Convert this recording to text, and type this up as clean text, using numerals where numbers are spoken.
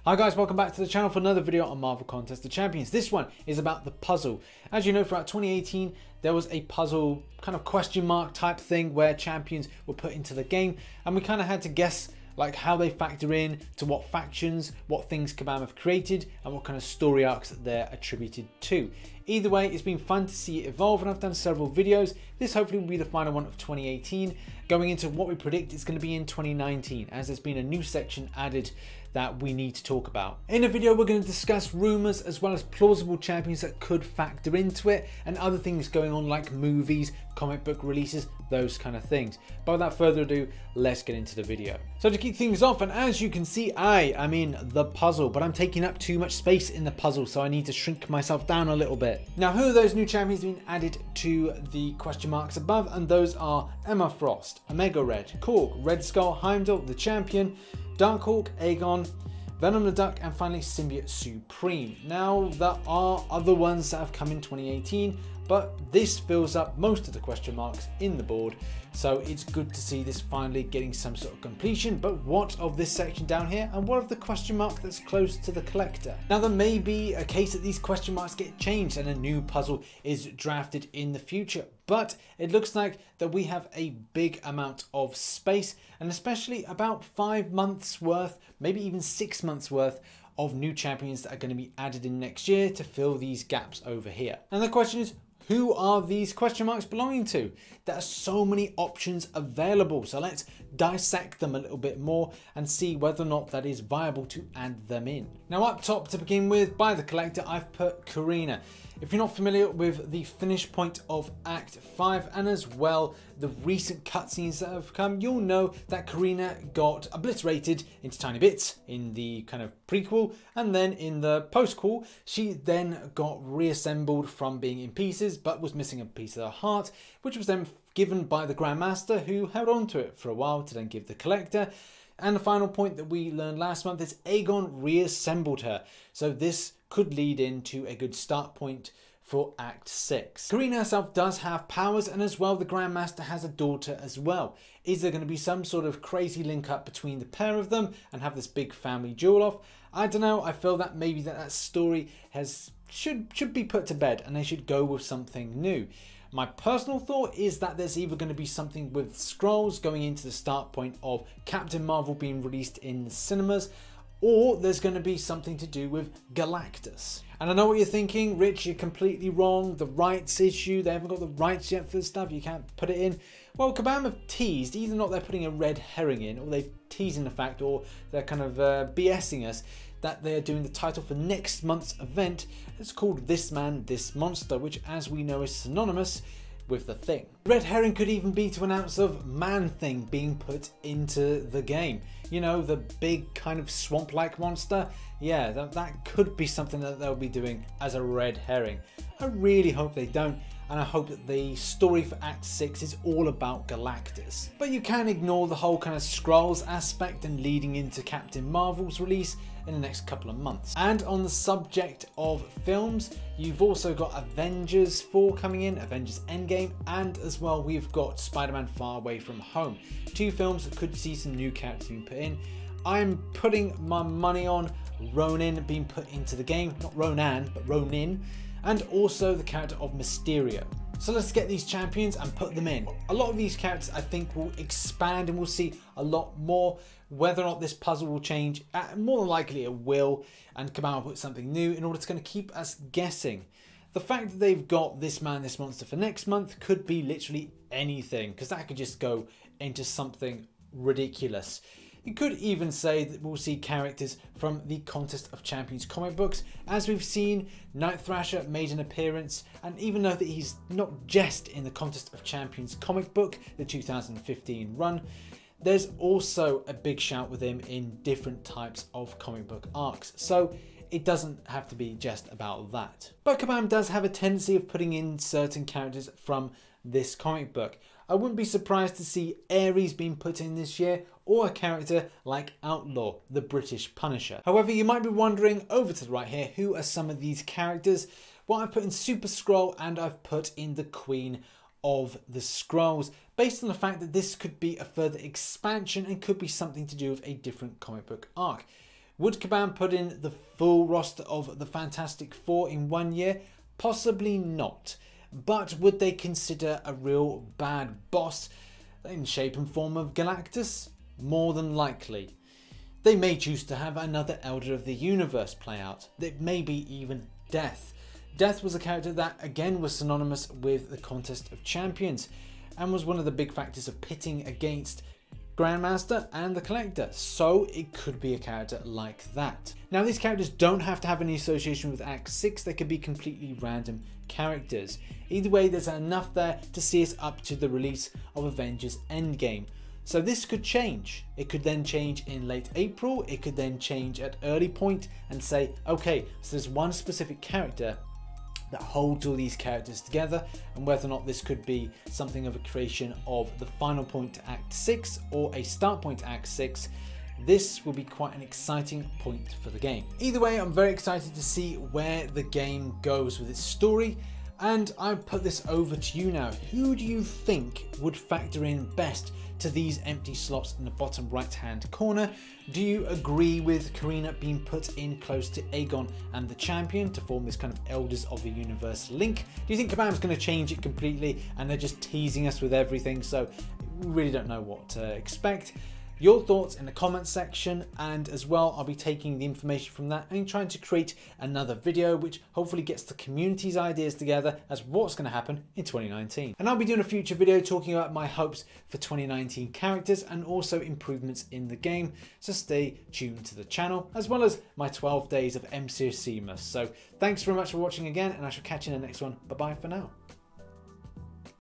Hi guys, welcome back to the channel for another video on Marvel Contest of Champions. This one is about the puzzle. As you know, throughout 2018, there was a puzzle kind of question mark type thing where champions were put into the game, and we kind of had to guess like how they factor in to what factions, what things Kabam have created, and what kind of story arcs that they're attributed to. Either way, it's been fun to see it evolve, and I've done several videos. This hopefully will be the final one of 2018, going into what we predict it's going to be in 2019, as there's been a new section added that we need to talk about. In the video, we're going to discuss rumours as well as plausible champions that could factor into it, and other things going on like movies, comic book releases, those kind of things. But without further ado, let's get into the video. So to kick things off, and as you can see, I'm in the puzzle, but I'm taking up too much space in the puzzle, so I need to shrink myself down a little bit. Now, who are those new champions being added to the question marks above? And those are Emma Frost, Omega Red, Korg, Red Skull, Heimdall, the champion, Darkhawk, Aegon, Venom the Duck, and finally Symbiote Supreme. Now, there are other ones that have come in 2018, but this fills up most of the question marks in the board, so it's good to see this finally getting some sort of completion. But what of this section down here, and what of the question mark that's close to the collector? Now, there may be a case that these question marks get changed and a new puzzle is drafted in the future, but it looks like that we have a big amount of space, and especially about 5 months worth, maybe even 6 months worth of new champions that are going to be added in next year to fill these gaps over here. And the question is, who are these question marks belonging to? There are so many options available, so let's dissect them a little bit more and see whether or not that is viable to add them in. Now, up top to begin with, by the collector, I've put Karina. If you're not familiar with the finish point of Act 5 and as well the recent cutscenes that have come, you'll know that Karina got obliterated into tiny bits in the kind of prequel, and then in the post-quel she then got reassembled from being in pieces but was missing a piece of her heart, which was then given by the Grandmaster, who held on to it for a while to then give the collector. And the final point that we learned last month is Aegon reassembled her. So this could lead into a good start point for Act 6. Karina herself does have powers, and as well the Grandmaster has a daughter as well. Is there going to be some sort of crazy link up between the pair of them and have this big family duel off? I don't know. I feel that maybe that story should be put to bed and they should go with something new. My personal thought is that there's either going to be something with Skrulls going into the start point of Captain Marvel being released in the cinemas, or there's going to be something to do with Galactus. And I know what you're thinking, Rich, you're completely wrong. The rights issue, they haven't got the rights yet for this stuff, you can't put it in. Well, Kabam have teased, either not they're putting a red herring in, or they're teasing the fact, or they're kind of BSing us, that they're doing the title for next month's event. It's called This Man, This Monster, which as we know is synonymous with the Thing. Red herring could even be to announce of Man-Thing being put into the game. You know, the big kind of swamp-like monster. Yeah, that could be something that they'll be doing as a red herring. I really hope they don't, and I hope that the story for Act 6 is all about Galactus. But you can ignore the whole kind of Skrulls aspect and leading into Captain Marvel's release in the next couple of months. And on the subject of films, you've also got Avengers 4 coming in, Avengers Endgame, and as well we've got Spider-Man Far Away From Home. 2 films that could see some new characters being put in. I'm putting my money on Ronin being put into the game, not Ronan, but Ronin, and also the character of Mysterio. So let's get these champions and put them in. A lot of these characters I think will expand and we'll see a lot more. Whether or not this puzzle will change, more than likely it will, and Kabam will put something new in order to kind of keep us guessing. The fact that they've got This Man, This Monster for next month could be literally anything, because that could just go into something ridiculous. You could even say that we'll see characters from the Contest of Champions comic books. As we've seen, Night Thrasher made an appearance, and even though that he's not just in the Contest of Champions comic book, the 2015 run, there's also a big shout with him in different types of comic book arcs. So it doesn't have to be just about that. But Kabam does have a tendency of putting in certain characters from this comic book. I wouldn't be surprised to see Ares being put in this year, or a character like Outlaw, the British Punisher. However, you might be wondering over to the right here, who are some of these characters? Well, I've put in Super Skrull and I've put in the Queen of the Skrulls, based on the fact that this could be a further expansion and could be something to do with a different comic book arc. Would Kabam put in the full roster of the Fantastic Four in 1 year? Possibly not. But would they consider a real bad boss in shape and form of Galactus? More than likely. They may choose to have another Elder of the Universe play out. It may be even Death. Death was a character that again was synonymous with the Contest of Champions and was one of the big factors of pitting against Grandmaster and the Collector, so it could be a character like that. Now these characters don't have to have any association with Act 6, they could be completely random characters. Either way, there's enough there to see us up to the release of Avengers Endgame. So this could change. It could then change in late April, it could then change at early point and say, okay, so there's one specific character that holds all these characters together, and whether or not this could be something of a creation of the final point to Act 6 or a start point to Act 6, this will be quite an exciting point for the game. Either way, I'm very excited to see where the game goes with its story, and I put this over to you now. Who do you think would factor in best to these empty slots in the bottom right hand corner? Do you agree with Karina being put in close to Aegon and the Champion to form this kind of Elders of the Universe link? Do you think Kabam's going to change it completely and they're just teasing us with everything, so we really don't know what to expect? Your thoughts in the comments section, and as well I'll be taking the information from that and trying to create another video which hopefully gets the community's ideas together as what's going to happen in 2019. And I'll be doing a future video talking about my hopes for 2019 characters and also improvements in the game, so stay tuned to the channel, as well as my 12 days of MCOC. So thanks very much for watching again, and I shall catch you in the next one. Bye bye for now.